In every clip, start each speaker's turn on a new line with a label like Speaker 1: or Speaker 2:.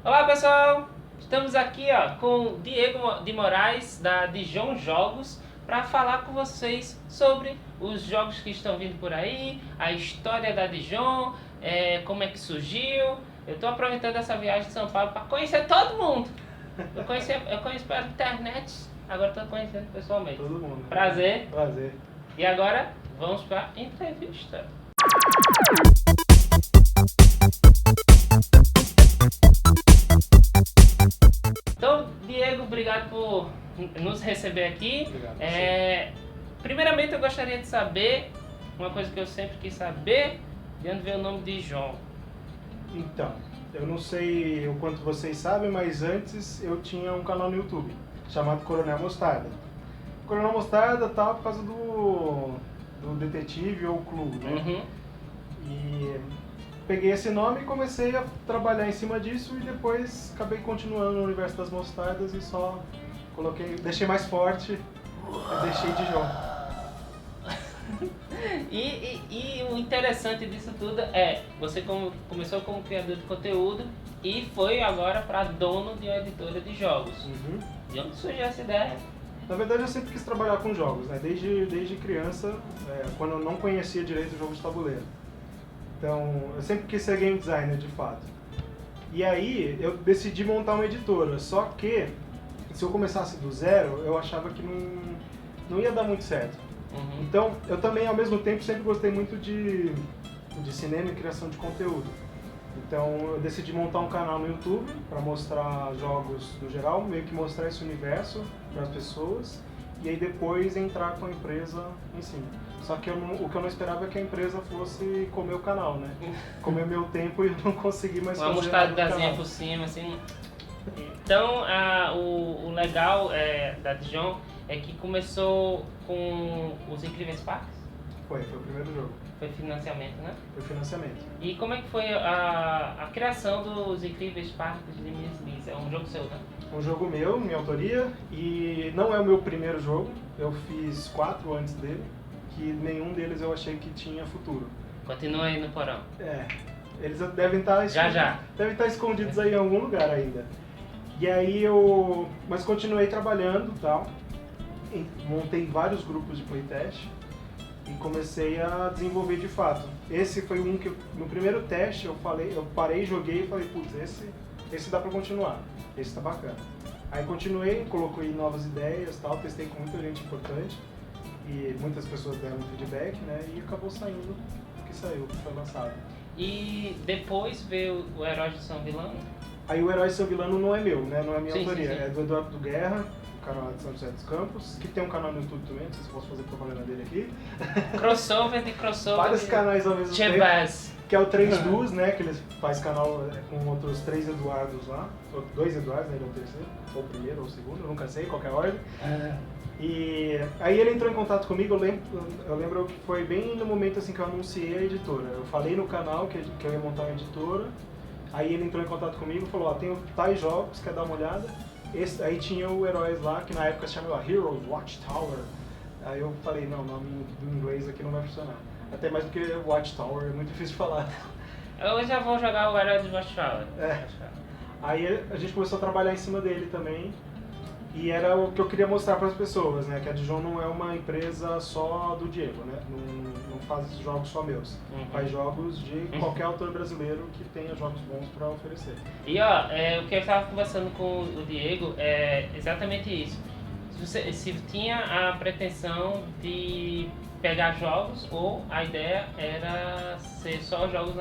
Speaker 1: Olá pessoal, estamos aqui com o Diego de Moraes da Dijon Jogos para falar com vocês sobre os jogos que estão vindo por aí, a história da Dijon, como é que surgiu. Eu estou aproveitando essa viagem de São Paulo para conhecer todo mundo. Eu conheço pela internet, agora estou conhecendo pessoalmente.
Speaker 2: Todo mundo.
Speaker 1: Prazer.
Speaker 2: Prazer.
Speaker 1: E agora vamos para a entrevista. Então, Diego, obrigado por nos receber aqui.
Speaker 2: Obrigado.
Speaker 1: Primeiramente, eu gostaria de saber uma coisa que eu sempre quis saber, de onde veio o nome de Dijon.
Speaker 2: Então, eu não sei o quanto vocês sabem, mas antes eu tinha um canal no YouTube chamado Coronel Mostarda. Coronel Mostarda tal por causa do detetive ou clube, né?
Speaker 1: Uhum.
Speaker 2: E peguei esse nome e comecei a trabalhar em cima disso e depois acabei continuando no universo das mostardas e só deixei mais forte e deixei Dijon.
Speaker 1: E o interessante disso tudo é, você começou como criador de conteúdo e foi agora para dono de uma editora de jogos.
Speaker 2: Uhum.
Speaker 1: De onde surgiu essa ideia?
Speaker 2: Na verdade eu sempre quis trabalhar com jogos, né? Desde criança, quando eu não conhecia direito o jogo de tabuleiro. Então, eu sempre quis ser game designer de fato. E aí eu decidi montar uma editora, só que se eu começasse do zero, eu achava que não ia dar muito certo.
Speaker 1: Uhum.
Speaker 2: Então, eu também ao mesmo tempo sempre gostei muito de cinema e criação de conteúdo. Então, eu decidi montar um canal no YouTube para mostrar jogos no geral, meio que mostrar esse universo para as pessoas e aí depois entrar com a empresa em cima. Só que o que eu não esperava é que a empresa fosse comer o canal, né? Comer meu tempo e eu não consegui mais
Speaker 1: Uma
Speaker 2: fazer nada no
Speaker 1: mostardazinha
Speaker 2: canal.
Speaker 1: por cima, assim. Então, o legal da Dijon é que começou com os Incríveis Parques.
Speaker 2: Foi o primeiro jogo.
Speaker 1: Foi financiamento, né?
Speaker 2: Foi financiamento.
Speaker 1: E como é que foi a criação dos Incríveis Parques de Minas Gerais? É um jogo seu, né?
Speaker 2: Um jogo meu, minha autoria, e não é o meu primeiro jogo. Eu fiz 4 antes dele, que nenhum deles eu achei que tinha futuro.
Speaker 1: Continua aí no porão.
Speaker 2: Eles devem estar devem estar escondidos aí em algum lugar ainda. E aí mas continuei trabalhando, tal. Montei vários grupos de playtest e comecei a desenvolver de fato. Esse foi um que no primeiro teste eu parei, joguei e falei, putz, esse dá pra continuar. Esse tá bacana. Aí continuei, coloquei novas ideias, tal, testei com muita gente importante e muitas pessoas deram feedback, né? E acabou saindo o que saiu, o que foi lançado.
Speaker 1: E depois veio o Heróis de São Vilano?
Speaker 2: Aí o Herói de São Vilano não é meu, né? Não é minha autoria,
Speaker 1: sim.
Speaker 2: É do Eduardo do Guerra, o canal de São José dos Campos, que tem um canal no YouTube também, não sei se posso fazer propaganda dele aqui.
Speaker 1: Crossover de crossover.
Speaker 2: Vários canais ao mesmo tempo.
Speaker 1: Chebaz.
Speaker 2: Que é o 3 Dus, né? Que eles fazem canal com outros 3 Eduardos lá. 2 Eduardos, né? Ele é o terceiro, ou o primeiro, ou o segundo, eu nunca sei, qualquer ordem. E aí ele entrou em contato comigo, eu lembro que foi bem no momento assim que eu anunciei a editora. Eu falei no canal que eu ia montar uma editora, aí ele entrou em contato comigo e falou, ó, tem tais jogos, quer dar uma olhada? Aí tinha o Heróis lá, que na época se chamava Heroes Watchtower. Aí eu falei, não, o nome em inglês aqui não vai funcionar. Até mais porque Watchtower é muito difícil de falar.
Speaker 1: Eu já vou jogar o Heróis de Watchtower.
Speaker 2: Aí a gente começou a trabalhar em cima dele também. E era o que eu queria mostrar para as pessoas, né? Que a Dijon não é uma empresa só do Diego, né? Não faz jogos só meus. Faz jogos de qualquer autor brasileiro que tenha jogos bons para oferecer.
Speaker 1: E o que eu estava conversando com o Diego é exatamente isso. Se tinha a pretensão de pegar jogos ou a ideia era ser só jogos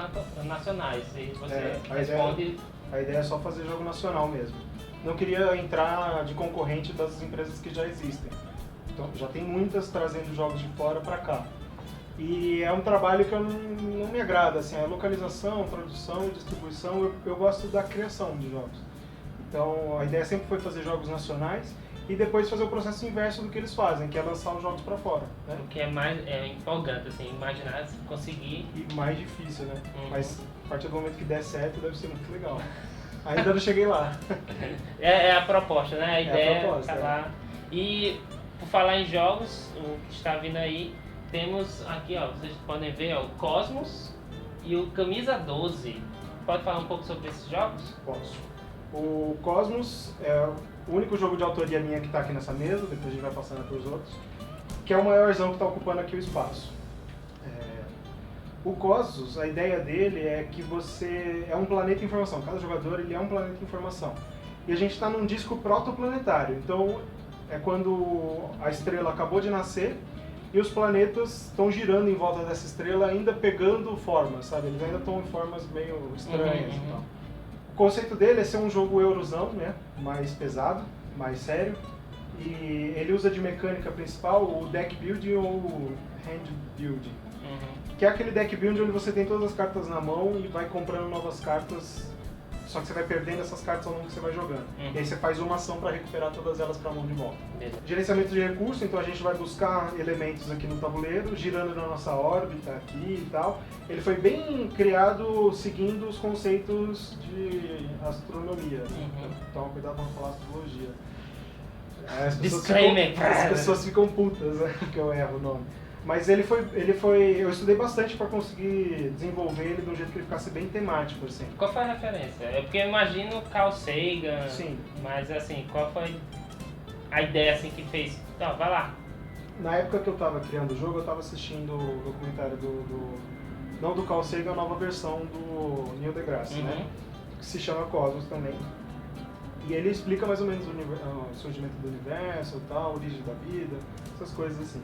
Speaker 1: nacionais. E você responde...
Speaker 2: A ideia é só fazer jogo nacional mesmo. Não queria entrar de concorrente das empresas que já existem. Então, já tem muitas trazendo jogos de fora para cá. E é um trabalho que não me agrada, assim, a localização, produção e distribuição, eu gosto da criação de jogos. Então, a ideia sempre foi fazer jogos nacionais e depois fazer o processo inverso do que eles fazem, que é lançar os jogos para fora, né?
Speaker 1: O que é mais empolgante, assim, imaginar se conseguir...
Speaker 2: E mais difícil, né? Mas a partir do momento que der certo, deve ser muito legal. Ainda não cheguei lá.
Speaker 1: É a proposta, né? A ideia
Speaker 2: a proposta,
Speaker 1: tá lá. E por falar em jogos, o que está vindo aí, temos aqui, ó, vocês podem ver, ó, o Cosmos e o Camisa 12. Pode falar um pouco sobre esses jogos?
Speaker 2: Posso. O Cosmos é o único jogo de autoria minha que está aqui nessa mesa, depois a gente vai passando para os outros, que é o maiorzão que está ocupando aqui o espaço. O Cosmos, a ideia dele é que você é um planeta de informação, cada jogador ele é um planeta de informação. E a gente está num disco protoplanetário, então é quando a estrela acabou de nascer e os planetas estão girando em volta dessa estrela, ainda pegando formas, sabe? Eles ainda estão em formas meio estranhas e tal. O conceito dele é ser um jogo eurozão, né? Mais pesado, mais sério. E ele usa de mecânica principal o deck building ou o hand building. Que é aquele deck building onde você tem todas as cartas na mão e vai comprando novas cartas, só que você vai perdendo essas cartas ao longo que você vai jogando. E aí você faz uma ação para recuperar todas elas para a mão de volta. Gerenciamento de recursos, então a gente vai buscar elementos aqui no tabuleiro, girando na nossa órbita aqui e tal. Ele foi bem criado seguindo os conceitos de astronomia. Então cuidado para não falar astrologia. As pessoas ficam putas, né, que eu erro o nome. Mas ele foi, eu estudei bastante para conseguir desenvolver ele de um jeito que ele ficasse bem temático, assim.
Speaker 1: Qual foi a referência? É porque eu imagino Carl Sagan,
Speaker 2: Sim.
Speaker 1: Mas assim, qual foi a ideia assim que fez? Então, vai lá.
Speaker 2: Na época que eu estava criando o jogo, eu estava assistindo o documentário não do Carl Sagan, a nova versão do Neil deGrasse, né? Que se chama Cosmos também. E ele explica mais ou menos o surgimento do universo e tal, a origem da vida, essas coisas assim.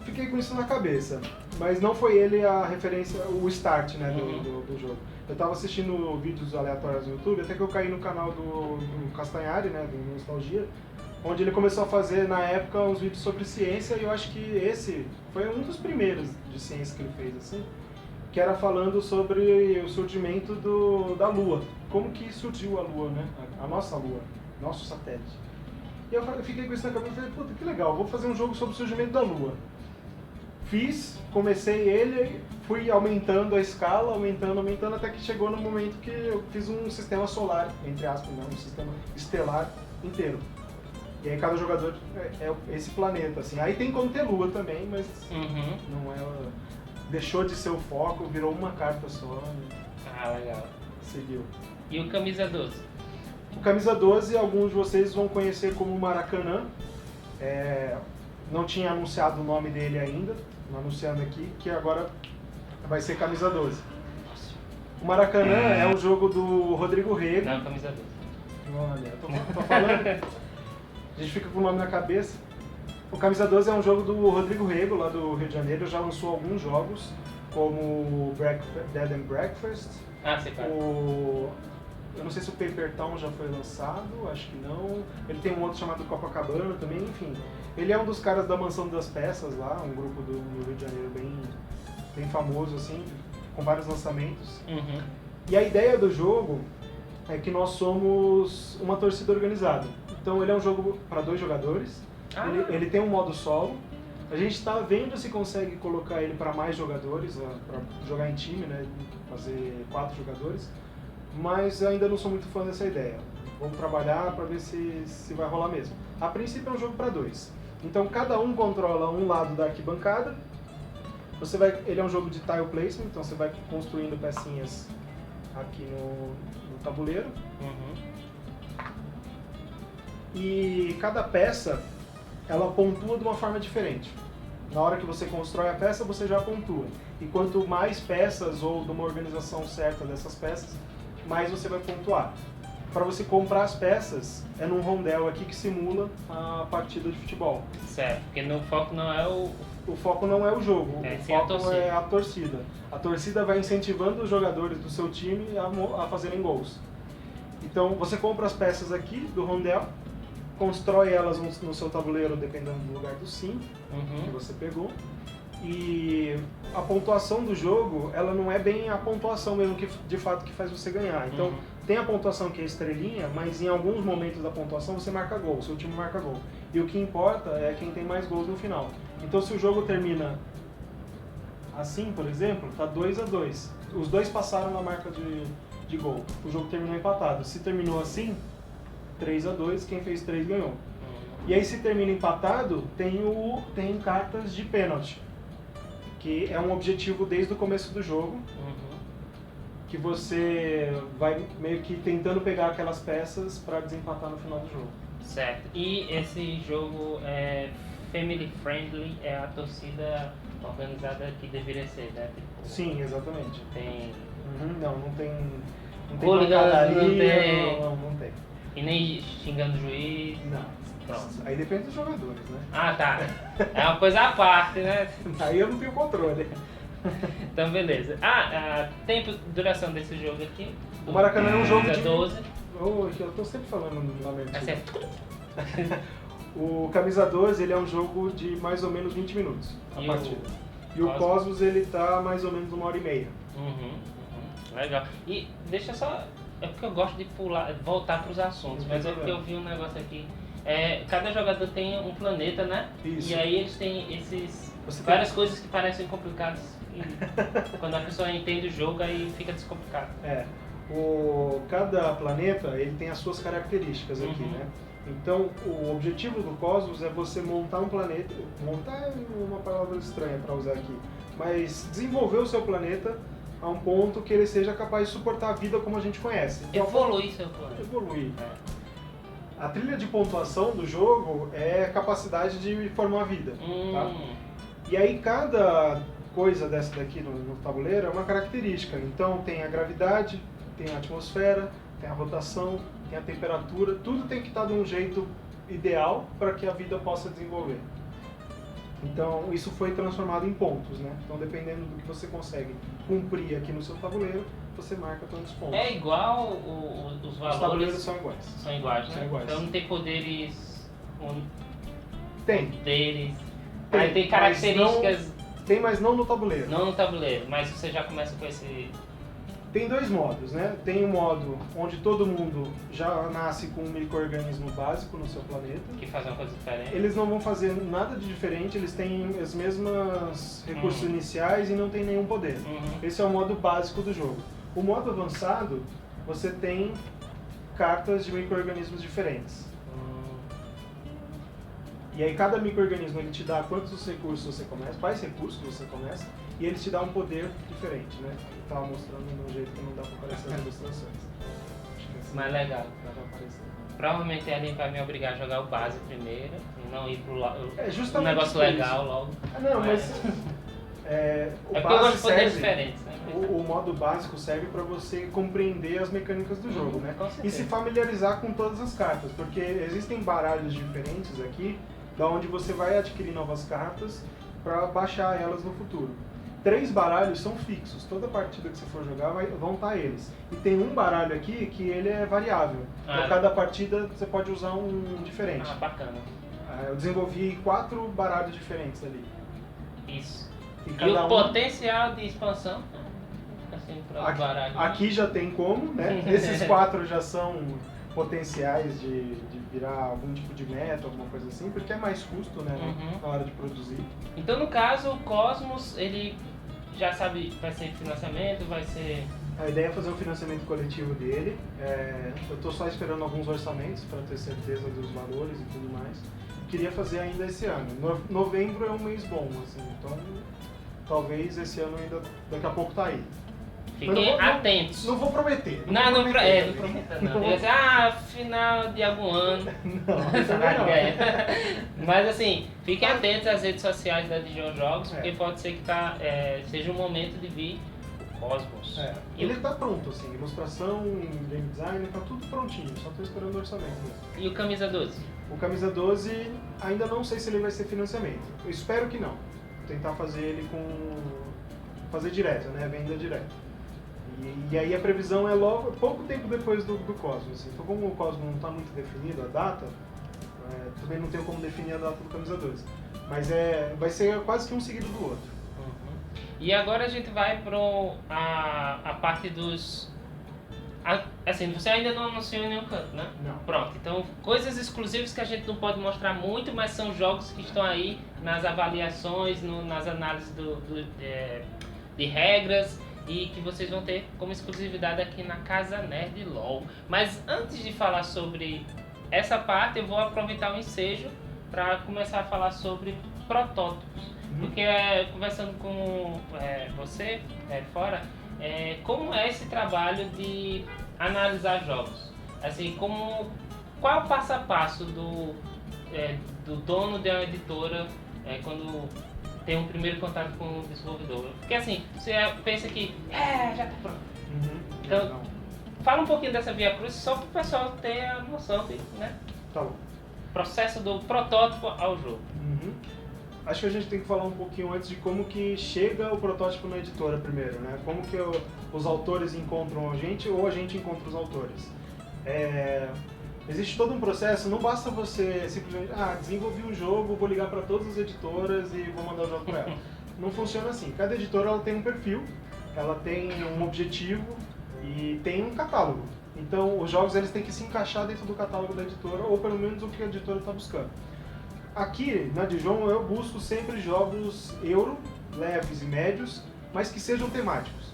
Speaker 2: Fiquei com isso na cabeça, mas não foi ele a referência, o start, né, do jogo. Eu tava assistindo vídeos aleatórios no YouTube, até que eu caí no canal do Castanhari, né, do Nostalgia, onde ele começou a fazer, na época, uns vídeos sobre ciência, e eu acho que esse foi um dos primeiros de ciência que ele fez, assim, que era falando sobre o surgimento da Lua. Como que surgiu a Lua, né, a nossa Lua, nosso satélite. E eu fiquei com isso na cabeça e falei, puta, que legal, vou fazer um jogo sobre o surgimento da Lua. Comecei ele, fui aumentando a escala, aumentando, até que chegou no momento que eu fiz um sistema solar, entre aspas, né? Um sistema estelar inteiro. E aí cada jogador é esse planeta, assim. Aí tem como ter lua também, mas não é... Deixou de ser o foco, virou uma carta só.
Speaker 1: Ah, legal.
Speaker 2: Seguiu.
Speaker 1: E o Camisa 12?
Speaker 2: O Camisa 12, alguns de vocês vão conhecer como Maracanã. Não tinha anunciado o nome dele ainda, anunciando aqui, que agora vai ser Camisa 12. O Maracanã é um jogo do Rodrigo Rego.
Speaker 1: Não, Camisa 12.
Speaker 2: Olha, tô falando, a gente fica com o nome na cabeça. O Camisa 12 é um jogo do Rodrigo Rego, lá do Rio de Janeiro, já lançou alguns jogos, como Dead and Breakfast.
Speaker 1: Ah, sei qual.
Speaker 2: Eu não sei se o Paper Town já foi lançado, acho que não. Ele tem um outro chamado Copacabana também, enfim. Ele é um dos caras da Mansão das Peças lá, um grupo do Rio de Janeiro bem famoso, assim, com vários lançamentos. E a ideia do jogo é que nós somos uma torcida organizada. Então ele é um jogo para 2 jogadores, ele tem um modo solo. A gente está vendo se consegue colocar ele para mais jogadores, para jogar em time, né, fazer 4 jogadores. Mas ainda não sou muito fã dessa ideia. Vamos trabalhar para ver se vai rolar mesmo. A princípio é um jogo para 2. Então cada um controla um lado da arquibancada. Ele é um jogo de tile placement, então você vai construindo pecinhas aqui no tabuleiro. E cada peça, ela pontua de uma forma diferente. Na hora que você constrói a peça, você já pontua. E quanto mais peças ou de uma organização certa dessas peças, mais você vai pontuar. Para você comprar as peças, é num rondel aqui que simula a partida de futebol.
Speaker 1: Certo, porque no foco não é
Speaker 2: O foco não é o jogo, o foco
Speaker 1: é
Speaker 2: a torcida. A torcida vai incentivando os jogadores do seu time a fazerem gols. Então você compra as peças aqui do rondel, constrói elas no seu tabuleiro dependendo do lugar do sim que você pegou. E a pontuação do jogo, ela não é bem a pontuação mesmo que de fato que faz você ganhar. Então tem a pontuação que é estrelinha, mas em alguns momentos da pontuação você marca gol, o seu time marca gol. E o que importa é quem tem mais gols no final. Então se o jogo termina assim, por exemplo, tá 2-2. Os dois passaram na marca de gol. O jogo terminou empatado. Se terminou assim, 3-2, quem fez 3 ganhou. E aí se termina empatado, tem cartas de pênalti, que é um objetivo desde o começo do jogo. que você vai meio que tentando pegar aquelas peças para desempatar no final do jogo.
Speaker 1: Certo. E esse jogo é family friendly, é a torcida organizada que deveria ser, né? Tipo,
Speaker 2: Sim, exatamente.
Speaker 1: tem
Speaker 2: Não tem
Speaker 1: hooligans,
Speaker 2: pancadaria, não tem.
Speaker 1: E nem xingando o juiz.
Speaker 2: Não.
Speaker 1: Pronto.
Speaker 2: Aí depende dos jogadores, né?
Speaker 1: Ah, tá. É uma coisa à parte, né?
Speaker 2: Aí eu não tenho controle.
Speaker 1: Então, beleza. Tempo de duração desse jogo aqui.
Speaker 2: O Maracanã é um jogo de...
Speaker 1: 12.
Speaker 2: Eu tô sempre falando na mente.
Speaker 1: Tá certo.
Speaker 2: O Camisa 12, ele é um jogo de mais ou menos 20 minutos, a
Speaker 1: E
Speaker 2: partida.
Speaker 1: o
Speaker 2: E o
Speaker 1: Cosmos?
Speaker 2: Cosmos, ele tá mais ou menos 1h30.
Speaker 1: Legal. E deixa só... É porque eu gosto de voltar para os assuntos,
Speaker 2: Não
Speaker 1: mas
Speaker 2: tem
Speaker 1: é porque eu
Speaker 2: problema.
Speaker 1: vi um negócio aqui. Cada jogador tem um planeta, né?
Speaker 2: Isso.
Speaker 1: E aí eles têm
Speaker 2: Você
Speaker 1: várias coisas que parecem complicadas. E quando a pessoa entende o jogo, aí fica descomplicado.
Speaker 2: Cada planeta, ele tem as suas características aqui,
Speaker 1: Uhum.
Speaker 2: né? Então, o objetivo do Cosmos é você montar um planeta... Montar é uma palavra estranha para usar aqui. Mas desenvolver o seu planeta a um ponto que ele seja capaz de suportar a vida como a gente conhece. Então,
Speaker 1: Evolui seu planeta.
Speaker 2: Evoluir. A trilha de pontuação do jogo é a capacidade de formar vida. Tá? E aí cada coisa dessa daqui no tabuleiro é uma característica. Então tem a gravidade, tem a atmosfera, tem a rotação, tem a temperatura. Tudo tem que estar de um jeito ideal para que a vida possa desenvolver. Então isso foi transformado em pontos, né? Então dependendo do que você consegue cumprir aqui no seu tabuleiro, você marca tantos pontos.
Speaker 1: É igual os
Speaker 2: Os
Speaker 1: valores
Speaker 2: tabuleiros são iguais.
Speaker 1: são iguais, né?
Speaker 2: São iguais.
Speaker 1: Então não tem poderes.
Speaker 2: Tem.
Speaker 1: Poderes.
Speaker 2: Tem,
Speaker 1: Aí tem características.
Speaker 2: Tem, mas não no tabuleiro.
Speaker 1: Não no tabuleiro, mas você já começa com esse.
Speaker 2: Tem dois modos, né? Tem um modo onde todo mundo já nasce com um micro-organismo básico no seu planeta.
Speaker 1: Que faz uma coisa diferente.
Speaker 2: Eles não vão fazer nada de diferente, eles têm os mesmos recursos iniciais e não tem nenhum poder. Esse é o modo básico do jogo. O modo avançado, você tem cartas de micro-organismos diferentes. E aí cada micro-organismo ele te dá quantos recursos você começa, quais recursos você começa, e ele te dá um poder diferente, né? Eu tava mostrando de um jeito que não dá pra aparecer nas ilustrações. Acho que assim
Speaker 1: Mas legal.
Speaker 2: dá pra aparecer.
Speaker 1: Provavelmente ele vai me obrigar a jogar o base primeiro e não ir pro
Speaker 2: É
Speaker 1: um
Speaker 2: justamente
Speaker 1: negócio
Speaker 2: por isso.
Speaker 1: legal logo.
Speaker 2: Não, mas o
Speaker 1: É porque eu
Speaker 2: base
Speaker 1: gosto de poderes
Speaker 2: serve,
Speaker 1: diferentes, né?
Speaker 2: o modo básico serve para você compreender as mecânicas do jogo, né?
Speaker 1: Com
Speaker 2: E
Speaker 1: certeza.
Speaker 2: se familiarizar com todas as cartas, porque existem baralhos diferentes aqui, da onde você vai adquirir novas cartas para baixar elas no futuro. 3 baralhos são fixos, toda partida que você for jogar vão estar eles. E tem um baralho aqui que ele é variável, então cada partida você pode usar um diferente.
Speaker 1: Bacana.
Speaker 2: Eu desenvolvi 4 baralhos diferentes ali.
Speaker 1: Isso.
Speaker 2: E
Speaker 1: E
Speaker 2: cada
Speaker 1: o potencial de expansão? Assim, para o baralho.
Speaker 2: Aqui já tem como, né? Esses 4 já são potenciais de virar algum tipo de meta, alguma coisa assim, porque é mais custo, né, na hora de produzir.
Speaker 1: Então, no caso, o Cosmos, ele já sabe, vai ser financiamento, vai ser...
Speaker 2: A ideia é fazer um financiamento coletivo dele. Eu estou só esperando alguns orçamentos para ter certeza dos valores e tudo mais. Queria fazer ainda esse ano. Novembro é um mês bom, assim, então talvez esse ano ainda, daqui a pouco tá aí.
Speaker 1: Fiquem atentos.
Speaker 2: Não vou prometer.
Speaker 1: Não prometa não. Eu ia dizer, final de algum ano.
Speaker 2: Não.
Speaker 1: Mas assim, fiquem atentos às redes sociais da Dijon Jogos, porque pode ser que seja o momento de vir o Cosmos.
Speaker 2: Ele está pronto, assim, ilustração, game design, tá tudo prontinho, só estou esperando o orçamento mesmo.
Speaker 1: E o Camisa 12?
Speaker 2: O Camisa 12, ainda não sei se ele vai ser financiamento. Eu espero que não. Vou tentar fazer ele fazer direto, né? Venda direta. E aí a previsão é logo, pouco tempo depois do Cosmos. Assim. Então como o Cosmos não está muito definido, a data, também não tenho como definir a data do Camisa 12. Mas vai ser quase que um seguido do outro.
Speaker 1: E agora a gente vai para a parte dos... Assim, você ainda não anunciou em nenhum canto, né?
Speaker 2: Não.
Speaker 1: Pronto, então coisas exclusivas que a gente não pode mostrar muito, mas são jogos que estão aí nas avaliações, nas análises de regras e que vocês vão ter como exclusividade aqui na Casa Nerd LOL. Mas antes de falar sobre essa parte, eu vou aproveitar o ensejo para começar a falar sobre protótipos. Porque conversando com você fora, como é esse trabalho de analisar jogos? Assim, qual é o passo a passo do dono de uma editora quando tem um primeiro contato com o desenvolvedor? Porque assim, você pensa que já tá pronto. Então, fala um pouquinho dessa via cruz só para o pessoal ter a noção de, né?
Speaker 2: Tá bom.
Speaker 1: Processo do protótipo ao jogo.
Speaker 2: Acho que a gente tem que falar um pouquinho antes de como que chega o protótipo na editora primeiro, né? Como que os autores encontram a gente ou a gente encontra os autores. Existe todo um processo, não basta você simplesmente, desenvolvi um jogo, vou ligar para todas as editoras e vou mandar o jogo para ela. Não funciona assim. Cada editora ela tem um perfil, ela tem um objetivo e tem um catálogo. Então os jogos eles têm que se encaixar dentro do catálogo da editora ou pelo menos o que a editora está buscando. Aqui na Dijon eu busco sempre jogos euro, leves e médios, mas que sejam temáticos.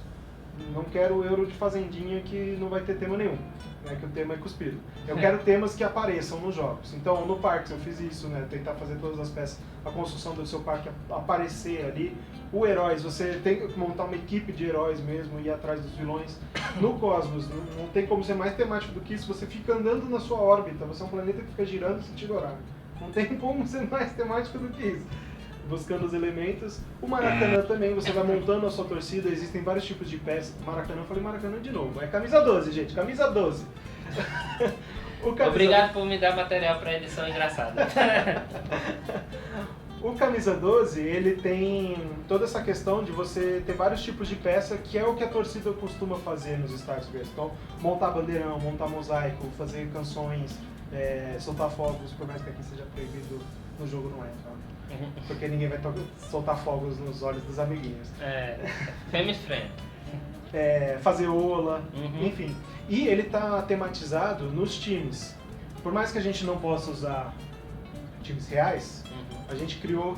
Speaker 2: Não quero euro de fazendinha que não vai ter tema nenhum, né, que o tema é cuspido. Eu quero temas que apareçam nos jogos. Então no Parques eu fiz isso, né, tentar fazer todas as peças, a construção do seu parque aparecer ali. O Heróis, você tem que montar uma equipe de heróis mesmo, ir atrás dos vilões. No Cosmos, não tem como ser mais temático do que isso, você fica andando na sua órbita, você é um planeta que fica girando no sentido horário. Não tem como ser mais temático do que isso. Buscando os elementos. O Maracanã também, você vai montando a sua torcida, existem vários tipos de peças. Maracanã, eu falei Maracanã de novo. É camisa 12, gente, camisa 12.
Speaker 1: Obrigado por me dar material para edição engraçada.
Speaker 2: O Camisa 12, ele tem toda essa questão de você ter vários tipos de peça, que é o que a torcida costuma fazer nos estádios grandes. Então, montar bandeirão, montar mosaico, fazer canções, soltar fogos, por mais que aqui seja proibido, no jogo não é, tá? Porque ninguém vai soltar fogos nos olhos dos amiguinhos.
Speaker 1: Family friend.
Speaker 2: Fazer ola, enfim. E ele está tematizado nos times. Por mais que a gente não possa usar times reais, a gente criou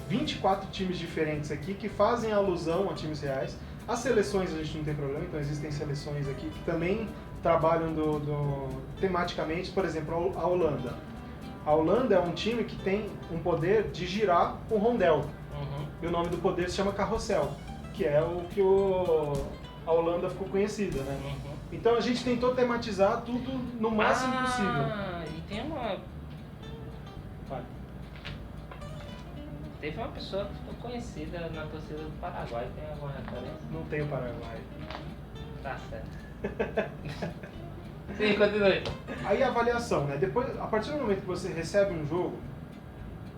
Speaker 2: 24 times diferentes aqui que fazem alusão a times reais. As seleções a gente não tem problema, então existem seleções aqui que também trabalham tematicamente, por exemplo, a Holanda. A Holanda é um time que tem um poder de girar um rondel. E o nome do poder se chama Carrossel, que é o que a Holanda ficou conhecida, né? Então a gente tentou tematizar tudo no máximo possível.
Speaker 1: E tem uma... Teve uma pessoa que ficou conhecida na torcida do Paraguai, tem alguma referência?
Speaker 2: Não tem o Paraguai.
Speaker 1: Tá certo. Sim, continue.
Speaker 2: Aí a avaliação, né? Depois, a partir do momento que você recebe um jogo,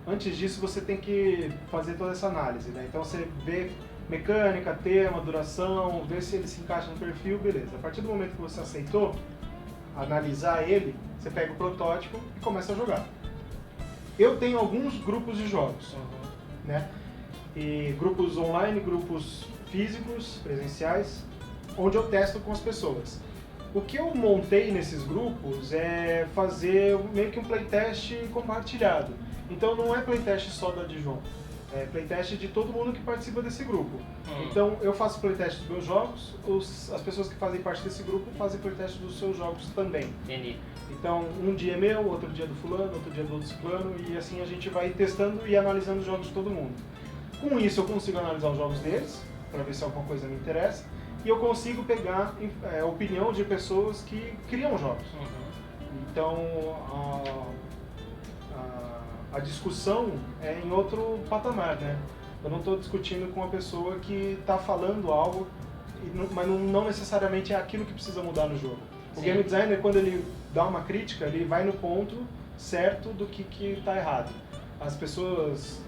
Speaker 2: antes disso você tem que fazer toda essa análise, né? Então você vê mecânica, tema, duração, vê se ele se encaixa no perfil, beleza. A partir do momento que você aceitou analisar ele, você pega o protótipo e começa a jogar. Eu tenho alguns grupos de jogos, né? E grupos online, grupos físicos, presenciais, onde eu testo com as pessoas. O que eu montei nesses grupos é fazer meio que um playtest compartilhado. Então não é playtest só da Dijon, é playtest de todo mundo que participa desse grupo. Então eu faço playtest dos meus jogos, as pessoas que fazem parte desse grupo fazem playtest dos seus jogos também.
Speaker 1: Entendi.
Speaker 2: Então um dia é meu, outro dia é do fulano, outro dia é do outro ciclano, e assim a gente vai testando e analisando os jogos de todo mundo. Com isso eu consigo analisar os jogos deles, para ver se alguma coisa me interessa. E eu consigo pegar a opinião de pessoas que criam jogos. Então, a discussão é em outro patamar, né? Eu não estou discutindo com uma pessoa que está falando algo, mas não necessariamente é aquilo que precisa mudar no jogo. O game designer, quando ele dá uma crítica, ele vai no ponto certo do que está errado. As pessoas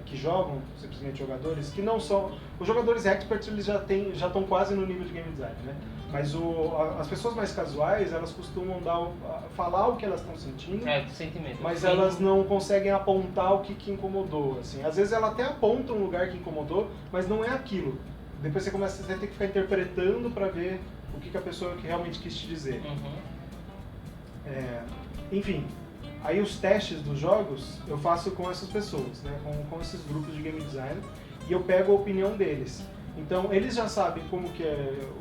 Speaker 2: que jogam, simplesmente jogadores, que não são... Os jogadores experts eles já estão quase no nível de game design, né? Mas as pessoas mais casuais, elas costumam falar o que elas estão sentindo,
Speaker 1: sentimento.
Speaker 2: Mas elas não conseguem apontar o que incomodou. Assim. Às vezes ela até aponta um lugar que incomodou, mas não é aquilo. Depois você tem que ficar interpretando para ver o que a pessoa que realmente quis te dizer. Enfim... Aí os testes dos jogos eu faço com essas pessoas, né? com esses grupos de game design, e eu pego a opinião deles. Então eles já sabem como que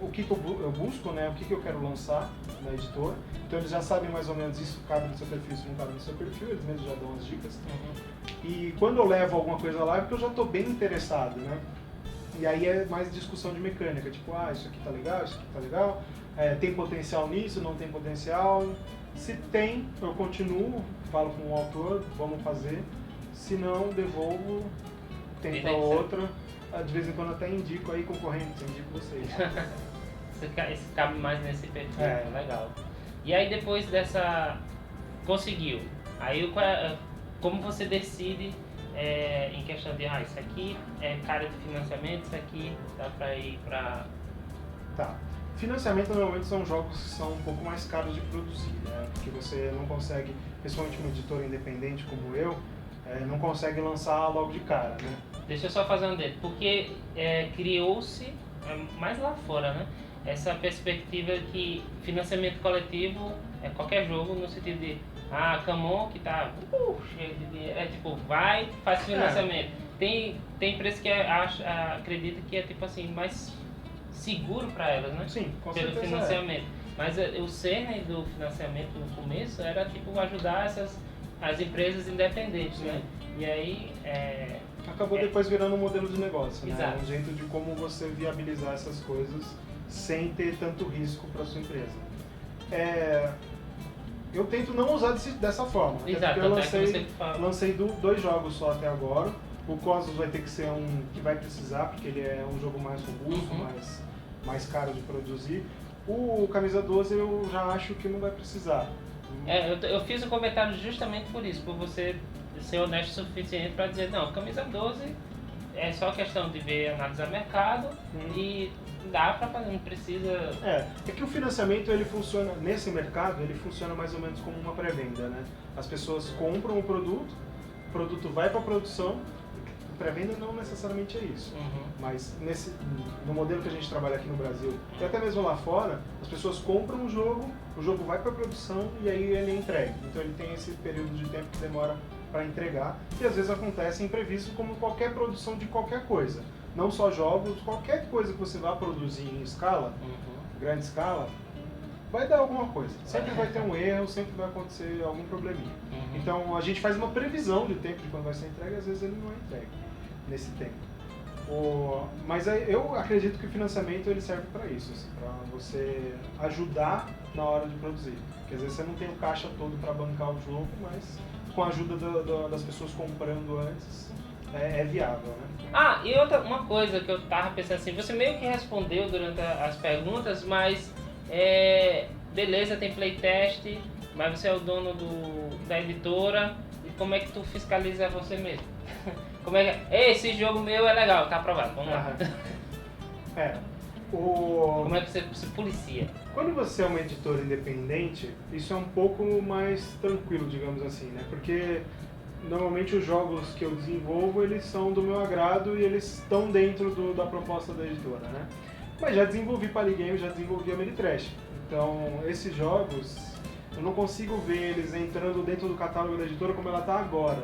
Speaker 2: o que eu busco, né? O que eu quero lançar na editora. Então eles já sabem mais ou menos isso cabe no seu perfil, isso não cabe no seu perfil, eles mesmos já dão as dicas. E quando eu levo alguma coisa lá é porque eu já estou bem interessado, né? E aí é mais discussão de mecânica, tipo, isso aqui tá legal, isso aqui tá legal, tem potencial nisso, não tem potencial. Se tem, eu continuo, falo com o autor, vamos fazer. Se não, devolvo, tento a outra. De vez em quando até indico aí concorrentes, indico vocês.
Speaker 1: Esse cabe mais nesse perfil, legal. E aí depois dessa... conseguiu. Aí como você decide em questão de, isso aqui é cara de financiamento, isso aqui dá pra ir pra...
Speaker 2: Tá. Financiamento normalmente são jogos que são um pouco mais caros de produzir, né? Porque você não consegue, principalmente uma editora independente como eu, não consegue lançar logo de cara, né?
Speaker 1: Deixa eu só fazer um dedo, porque criou-se, mais lá fora, né? Essa perspectiva que financiamento coletivo é qualquer jogo, no sentido de Camon que tá cheio de dinheiro, tipo, vai, faz financiamento. Tem empresa que acredita que é tipo assim, mais seguro para elas, né?
Speaker 2: Sim, com
Speaker 1: pelo
Speaker 2: certeza
Speaker 1: financiamento. Mas o cerne do financiamento no começo era tipo ajudar as empresas independentes, né? E aí
Speaker 2: acabou depois virando um modelo de negócio, né?
Speaker 1: Exato.
Speaker 2: Um jeito de como você viabilizar essas coisas sem ter tanto risco para sua empresa. Eu tento não usar dessa forma.
Speaker 1: Exato,
Speaker 2: eu lancei 2 jogos só até agora. O Cosmos vai ter que ser um que vai precisar, porque ele é um jogo mais robusto, mais caro de produzir. O Camisa 12 eu já acho que não vai precisar.
Speaker 1: Eu fiz o comentário justamente por isso, por você ser honesto o suficiente para dizer, não, Camisa 12 é só questão de ver, analisar mercado e dá para fazer, não precisa...
Speaker 2: É que o financiamento, ele funciona, nesse mercado, ele funciona mais ou menos como uma pré-venda, né? As pessoas compram o produto vai para a produção. Pré-venda não necessariamente é isso, mas no modelo que a gente trabalha aqui no Brasil e até mesmo lá fora, as pessoas compram o jogo vai para a produção e aí ele é entregue. Então ele tem esse período de tempo que demora para entregar e às vezes acontece imprevisto como qualquer produção de qualquer coisa. Não só jogos, qualquer coisa que você vá produzir em escala, grande escala, vai dar alguma coisa. Sempre vai ter um erro, sempre vai acontecer algum probleminha. Então a gente faz uma previsão de tempo de quando vai ser entregue e às vezes ele não é entregue nesse tempo. Mas eu acredito que o financiamento ele serve para isso, assim, para você ajudar na hora de produzir. Porque às vezes você não tem o caixa todo para bancar o jogo, mas com a ajuda das pessoas comprando antes é viável, né?
Speaker 1: E uma coisa que eu tava pensando assim, você meio que respondeu durante as perguntas, mas beleza, tem playtest, mas você é o dono da editora, e como é que tu fiscaliza você mesmo? Como é que esse jogo meu é legal, tá aprovado, vamos lá. Como é que você se policia?
Speaker 2: Quando você é uma editora independente, isso é um pouco mais tranquilo, digamos assim, né? Porque normalmente os jogos que eu desenvolvo, eles são do meu agrado e eles estão dentro da proposta da editora, né? Mas já desenvolvi Polygames, já desenvolvi a Ameritrash. Então, esses jogos, eu não consigo ver eles entrando dentro do catálogo da editora como ela está agora.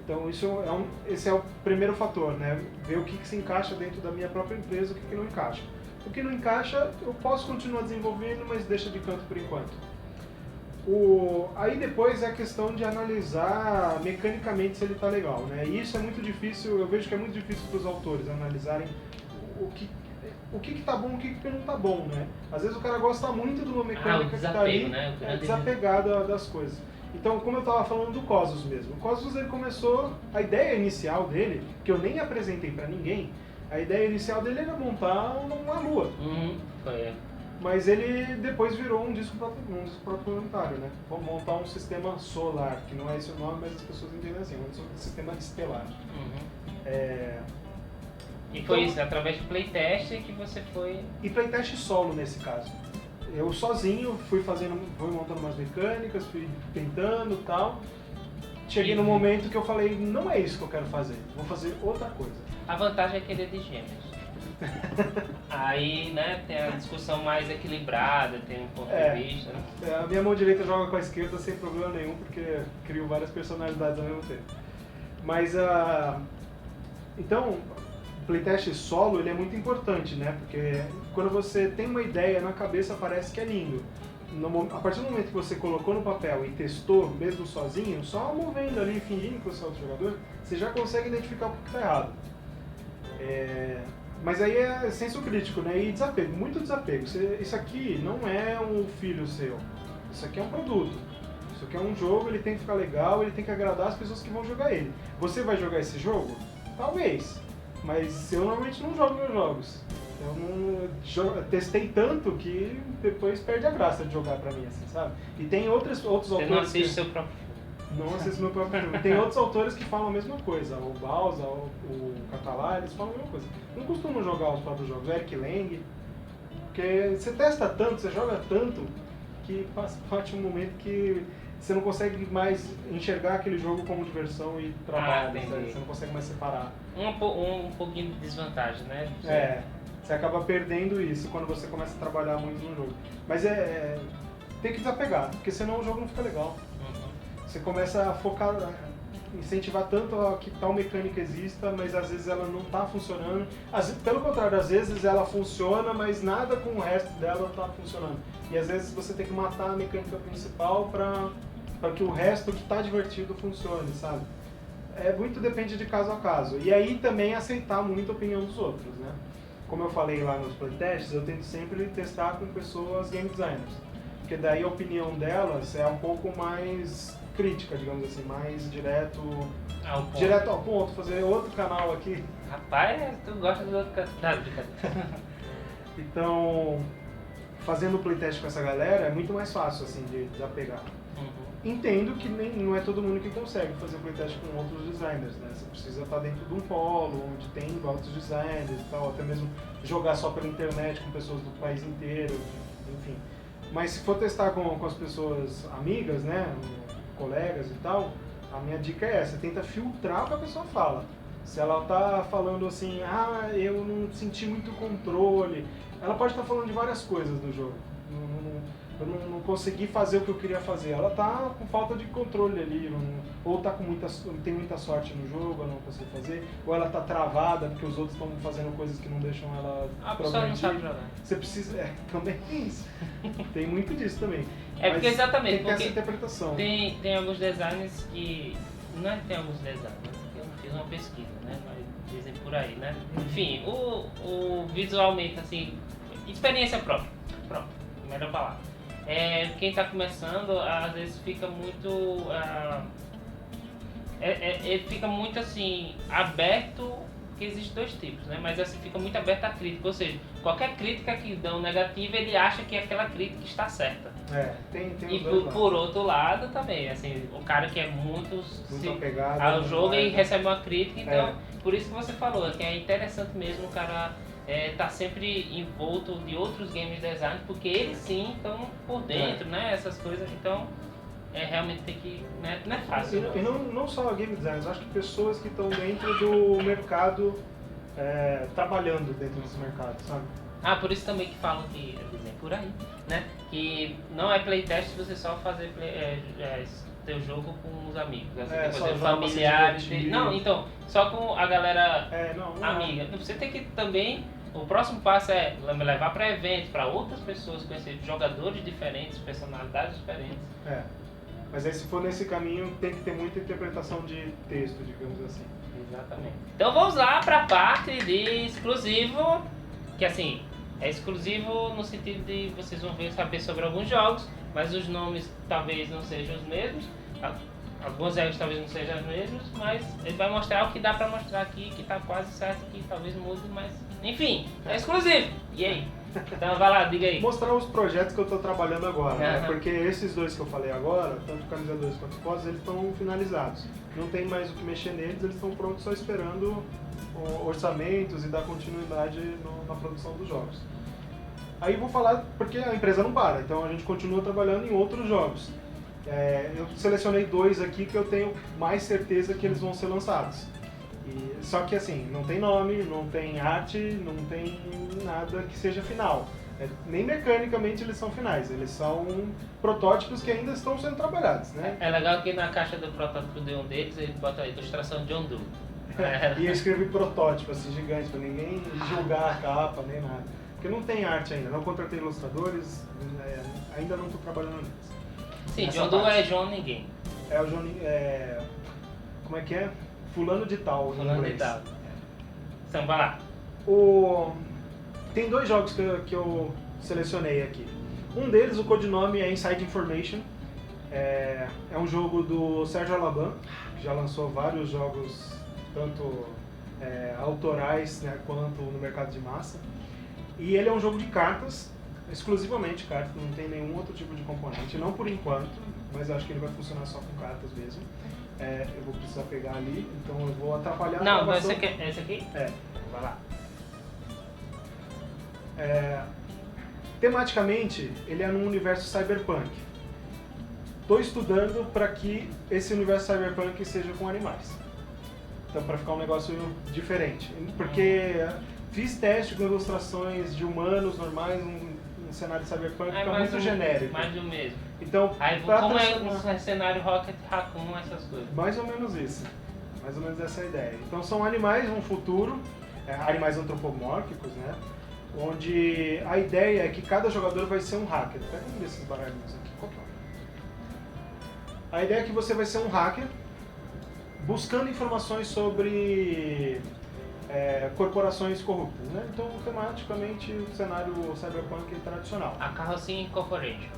Speaker 2: Então, esse é o primeiro fator, né? Ver o que se encaixa dentro da minha própria empresa e o que não encaixa. O que não encaixa, eu posso continuar desenvolvendo, mas deixa de canto por enquanto. Aí depois é a questão de analisar mecanicamente se ele está legal, né? E isso é muito difícil, eu vejo que é muito difícil para os autores analisarem o que está bom e o que não está bom, né? Às vezes o cara gosta muito de uma mecânica que está ali,
Speaker 1: né?
Speaker 2: Desapegado das coisas. Então, como eu estava falando do Cosmos mesmo, o Cosmos ele começou, a ideia inicial dele, que eu nem apresentei para ninguém, a ideia inicial dele era montar uma lua. Mas ele depois virou um disco proprietário, né? Vamos montar um sistema solar, que não é esse o nome, mas as pessoas entendem assim, um sistema estelar.
Speaker 1: E foi isso, através de playtest que você foi...
Speaker 2: E playtest solo nesse caso. Eu sozinho fui montando umas mecânicas, fui tentando e tal. Cheguei no momento que eu falei, não é isso que eu quero fazer, vou fazer outra coisa.
Speaker 1: A vantagem é que ele é de gêmeos. Aí, né, tem a discussão mais equilibrada, tem um ponto de vista. Né?
Speaker 2: A minha mão direita joga com a esquerda sem problema nenhum, porque crio várias personalidades ao mesmo tempo. Mas, então, o playtest solo ele é muito importante, né? Porque quando você tem uma ideia na cabeça, parece que é lindo. A partir do momento que você colocou no papel e testou, mesmo sozinho, só movendo ali, fingindo que você é outro jogador, você já consegue identificar o que está errado. Mas aí é senso crítico, né? E desapego, muito desapego. Isso aqui não é um filho seu. Isso aqui é um produto. Isso aqui é um jogo, ele tem que ficar legal, ele tem que agradar as pessoas que vão jogar ele. Você vai jogar esse jogo? Talvez. Mas eu normalmente não jogo meus jogos. Eu testei tanto que depois perde a graça de jogar pra mim, assim, sabe? E tem outros autores.
Speaker 1: Você não assiste seu próprio filme.
Speaker 2: Não assisto meu próprio filme. Tem outros autores que falam a mesma coisa. O Bauza, o Catalá, eles falam a mesma coisa. Não costumam jogar os próprios jogos. O Eric Lang. Porque você testa tanto, você joga tanto, que parte um momento que você não consegue mais enxergar aquele jogo como diversão e trabalho. Você não consegue mais separar.
Speaker 1: Um pouquinho de desvantagem, né?
Speaker 2: Você acaba perdendo isso quando você começa a trabalhar muito no jogo. Mas tem que desapegar, porque senão o jogo não fica legal. Você começa a focar, incentivar tanto a que tal mecânica exista, mas às vezes ela não está funcionando. Pelo contrário, às vezes ela funciona, mas nada com o resto dela está funcionando. E às vezes você tem que matar a mecânica principal para que o resto que está divertido funcione, sabe? Muito depende de caso a caso. E aí também aceitar muito a opinião dos outros, né? Como eu falei lá nos playtests, eu tento sempre testar com pessoas game designers. Porque daí a opinião delas é um pouco mais crítica, digamos assim, mais direto ao ponto. Fazer outro canal aqui.
Speaker 1: Rapaz, tu gosta do outro canal.
Speaker 2: Então, fazendo o playtest com essa galera é muito mais fácil assim de desapegar. Entendo que não é todo mundo que consegue fazer playtest com outros designers, né? Você precisa estar dentro de um polo, onde tem outros designers e tal, até mesmo jogar só pela internet com pessoas do país inteiro, enfim. Mas se for testar com as pessoas amigas, né, colegas e tal, a minha dica é essa, tenta filtrar o que a pessoa fala. Se ela tá falando assim, eu não senti muito controle, ela pode estar falando de várias coisas do jogo. Eu não consegui fazer o que eu queria fazer. Ela tá com falta de controle ali, ou tá não tem muita sorte no jogo, ela não consegue fazer, ou ela tá travada porque os outros estão fazendo coisas que não deixam ela
Speaker 1: a pessoa não sabe jogar.
Speaker 2: Você precisa, também tem isso. Tem muito disso também.
Speaker 1: Porque exatamente,
Speaker 2: tem que ter essa interpretação.
Speaker 1: Tem alguns designers que, não é que tem alguns designers, eu não fiz uma pesquisa, né, mas dizem por aí, né. Enfim, o visualmente assim, experiência própria, melhor palavra. Quem está começando, às vezes fica muito, ele fica muito assim, aberto, porque existem dois tipos, né? Mas assim, fica muito aberto à crítica, ou seja, qualquer crítica que dão negativa, ele acha que aquela crítica está certa.
Speaker 2: Tem
Speaker 1: E por outro lado também, assim, o cara que é muito
Speaker 2: apegado
Speaker 1: ao jogo e recebe uma crítica, então, por isso que você falou, que é interessante mesmo o cara tá sempre envolto de outros game designers, porque eles sim estão por dentro, né, essas coisas, então realmente tem que, né, não é fácil.
Speaker 2: E não só game designers, acho que pessoas que estão dentro do mercado, trabalhando dentro desse mercado, sabe?
Speaker 1: Por isso também que falam que, dizem por aí, né, que não é playtest você só fazer teu jogo com os amigos, você tem que fazer familiares, não, então, só com a galera amiga. Você tem que também, o próximo passo é levar para eventos, para outras pessoas conhecer jogadores diferentes, personalidades diferentes.
Speaker 2: Mas aí se for nesse caminho tem que ter muita interpretação de texto, digamos assim.
Speaker 1: Exatamente. Então vamos lá para a parte de exclusivo, que assim, é exclusivo no sentido de vocês vão saber sobre alguns jogos, mas os nomes talvez não sejam os mesmos, algumas regras talvez não sejam as mesmas, mas ele vai mostrar o que dá para mostrar aqui, que está quase certo, que talvez mude, mas enfim, é exclusivo. E aí? Então vai lá, diga aí.
Speaker 2: Mostrar os projetos que eu estou trabalhando agora, né? Porque esses dois que eu falei agora, tanto o Camisa 2 quanto o Foz, eles estão finalizados. Não tem mais o que mexer neles, eles estão prontos só esperando orçamentos e dar continuidade na produção dos jogos. Aí vou falar, porque a empresa não para, então a gente continua trabalhando em outros jogos. Eu selecionei dois aqui que eu tenho mais certeza que eles vão ser lançados. Só que assim, não tem nome, não tem arte, não tem nada que seja final. Nem mecanicamente eles são finais, eles são protótipos que ainda estão sendo trabalhados, né?
Speaker 1: É legal que na caixa do protótipo de um deles ele bota a ilustração de John Doe.
Speaker 2: E eu escrevi protótipo assim, gigante, pra ninguém julgar a capa, nem nada. Porque não tem arte ainda, não contratei ilustradores, ainda não estou trabalhando nisso.
Speaker 1: Sim, John Doe é João Ninguém.
Speaker 2: É o João como é que é? Fulano de tal,
Speaker 1: Fulano de tal. Então vai lá.
Speaker 2: Tem dois jogos que eu selecionei aqui. Um deles, o codinome é Inside Information. É um jogo do Sérgio Alaban, que já lançou vários jogos, tanto autorais, né, quanto no mercado de massa. E ele é um jogo de cartas, exclusivamente cartas, não tem nenhum outro tipo de componente, não por enquanto, mas acho que ele vai funcionar só com cartas mesmo. Eu vou precisar pegar ali, então eu vou atrapalhar a
Speaker 1: Não,
Speaker 2: gravação.
Speaker 1: esse aqui?
Speaker 2: É.
Speaker 1: Vai lá.
Speaker 2: Tematicamente, ele é num universo cyberpunk. Estou estudando para que esse universo cyberpunk seja com animais. Então, para ficar um negócio diferente. Porque fiz teste com ilustrações de humanos normais, um cenário cyberpunk fica muito genérico.
Speaker 1: Mais do mesmo.
Speaker 2: Então,
Speaker 1: Aí, como é um cenário Rocket Raccoon, essas coisas?
Speaker 2: Mais ou menos isso. Mais ou menos essa é a ideia. Então, são animais no futuro, animais antropomórficos, né? Onde a ideia é que cada jogador vai ser um hacker. Pega um desses baralhinhos aqui. Qual que é? A ideia é que você vai ser um hacker buscando informações sobre corporações corruptas, né? Então, tematicamente, o cenário cyberpunk tradicional.
Speaker 1: A Carrocinha Incorporated.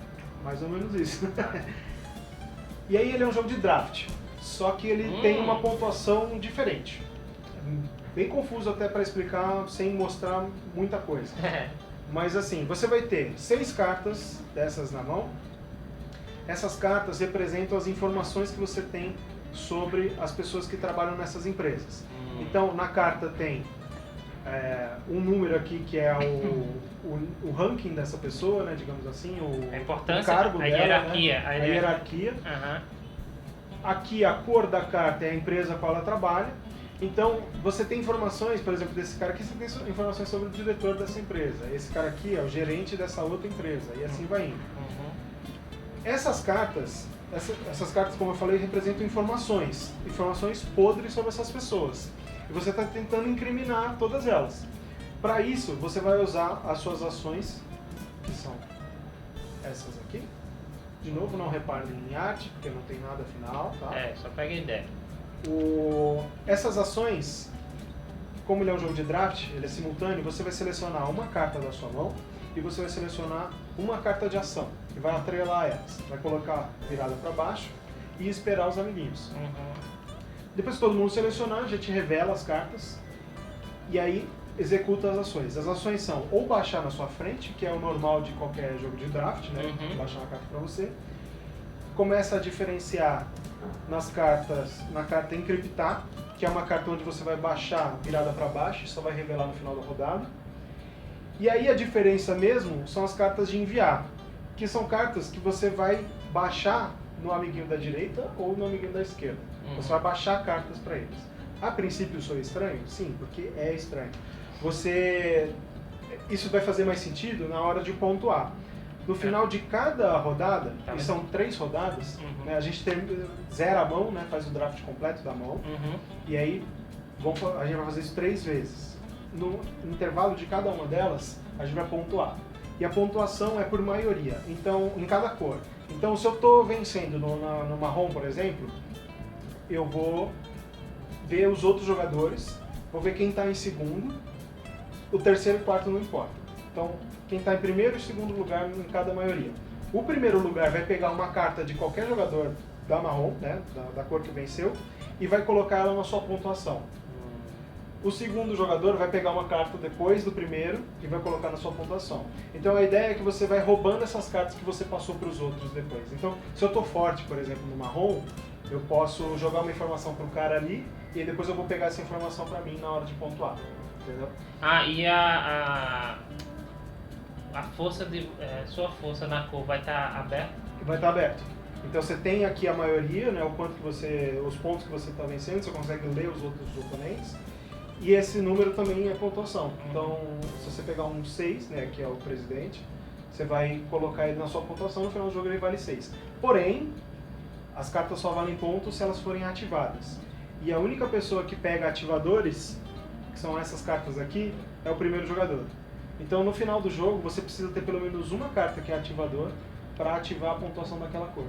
Speaker 2: Mais ou menos isso. E aí ele é um jogo de draft, só que ele tem uma pontuação diferente. Bem confuso até para explicar sem mostrar muita coisa. Mas assim, você vai ter 6 cartas dessas na mão. Essas cartas representam as informações que você tem sobre as pessoas que trabalham nessas empresas. Então, na carta tem um número aqui que é o ranking dessa pessoa, né, digamos assim,
Speaker 1: a importância,
Speaker 2: o cargo
Speaker 1: a
Speaker 2: dela,
Speaker 1: hierarquia,
Speaker 2: né, a hierarquia.
Speaker 1: Uhum.
Speaker 2: Aqui a cor da carta é a empresa a qual ela trabalha. Então, você tem informações, por exemplo, desse cara aqui, você tem informações sobre o diretor dessa empresa. Esse cara aqui é o gerente dessa outra empresa, e assim vai indo.
Speaker 1: Uhum.
Speaker 2: Essas cartas, como eu falei, representam informações podres sobre essas pessoas. E você está tentando incriminar todas elas. Para isso, você vai usar as suas ações, que são essas aqui. De novo, não reparem em arte, porque não tem nada final, tá?
Speaker 1: Só pega a ideia.
Speaker 2: Essas ações, como ele é um jogo de draft, ele é simultâneo, você vai selecionar uma carta da sua mão e você vai selecionar uma carta de ação e vai atrelar elas. Vai colocar virada para baixo e esperar os amiguinhos. Depois que todo mundo selecionar, a gente revela as cartas e aí executa as ações. As ações são ou baixar na sua frente, que é o normal de qualquer jogo de draft, né? Baixar uma carta para você. Começa a diferenciar na carta encriptar, que é uma carta onde você vai baixar virada para baixo e só vai revelar no final da rodada. E aí a diferença mesmo são as cartas de enviar, que são cartas que você vai baixar no amiguinho da direita ou no amiguinho da esquerda. Você vai baixar cartas para eles. A princípio sou estranho? Sim, porque é estranho. Isso vai fazer mais sentido na hora de pontuar. No final de cada rodada, e são 3 rodadas, né, a gente zera a mão, né, faz o draft completo da mão, e aí a gente vai fazer isso 3 vezes. No intervalo de cada uma delas, a gente vai pontuar. E a pontuação é por maioria, então, em cada cor. Então, se eu estou vencendo no marrom, por exemplo, eu vou ver os outros jogadores, vou ver quem está em segundo, o terceiro e quarto não importa. Então, quem está em primeiro e segundo lugar em cada maioria. O primeiro lugar vai pegar uma carta de qualquer jogador da marrom, né, da cor que venceu, e vai colocar ela na sua pontuação. O segundo jogador vai pegar uma carta depois do primeiro e vai colocar na sua pontuação. Então a ideia é que você vai roubando essas cartas que você passou para os outros depois. Então, se eu estou forte, por exemplo, no marrom, eu posso jogar uma informação para o cara ali e depois eu vou pegar essa informação para mim na hora de pontuar. Entendeu?
Speaker 1: E a força sua força na cor vai estar aberta?
Speaker 2: Vai estar aberto. Então você tem aqui a maioria, né, os pontos que você está vencendo, você consegue ler os outros oponentes. E esse número também é pontuação. Então, se você pegar um 6, né, que é o presidente, você vai colocar ele na sua pontuação, no final do jogo ele vale 6. Porém, as cartas só valem pontos se elas forem ativadas. E a única pessoa que pega ativadores, que são essas cartas aqui, é o primeiro jogador. Então, no final do jogo, você precisa ter pelo menos uma carta que é ativador para ativar a pontuação daquela cor.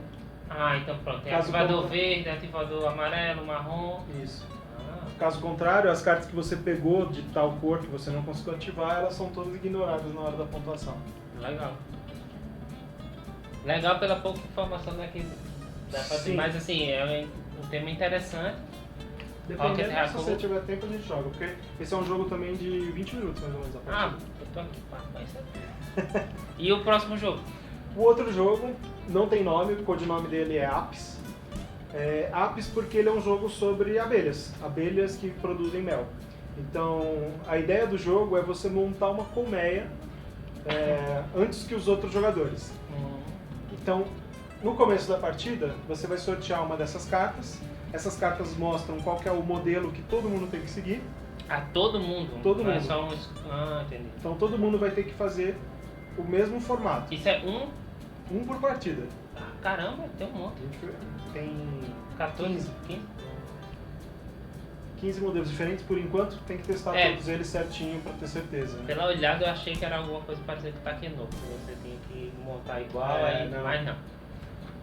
Speaker 1: Então pronto. Tem ativador verde, ativador amarelo, marrom.
Speaker 2: Isso. Caso contrário, as cartas que você pegou de tal cor que você não conseguiu ativar, elas são todas ignoradas na hora da pontuação.
Speaker 1: Legal. Legal pela pouca informação, né? Que dá pra ter, mas assim, é um tema interessante.
Speaker 2: Dependendo, se você tiver tempo, a gente joga. Porque esse é um jogo também de 20 minutos, mais ou menos, a partida.
Speaker 1: Eu tô aqui pra isso. E o próximo jogo?
Speaker 2: O outro jogo não tem nome, o codinome dele é Apis. Apis porque ele é um jogo sobre abelhas. Abelhas que produzem mel. Então, a ideia do jogo é você montar uma colmeia antes que os outros jogadores. Então, no começo da partida, você vai sortear uma dessas cartas. Essas cartas mostram qual que é o modelo que todo mundo tem que seguir.
Speaker 1: Todo mundo?
Speaker 2: Todo mundo.
Speaker 1: É só entendi.
Speaker 2: Então todo mundo vai ter que fazer o mesmo formato.
Speaker 1: Isso é um?
Speaker 2: Um por partida.
Speaker 1: Caramba, tem um monte.
Speaker 2: Tem
Speaker 1: 14,
Speaker 2: 15 modelos diferentes, por enquanto tem que testar todos eles certinho pra ter certeza. Né?
Speaker 1: Pela olhada eu achei que era alguma coisa parecida com o Takenoko, que você tinha que montar igual, mas não.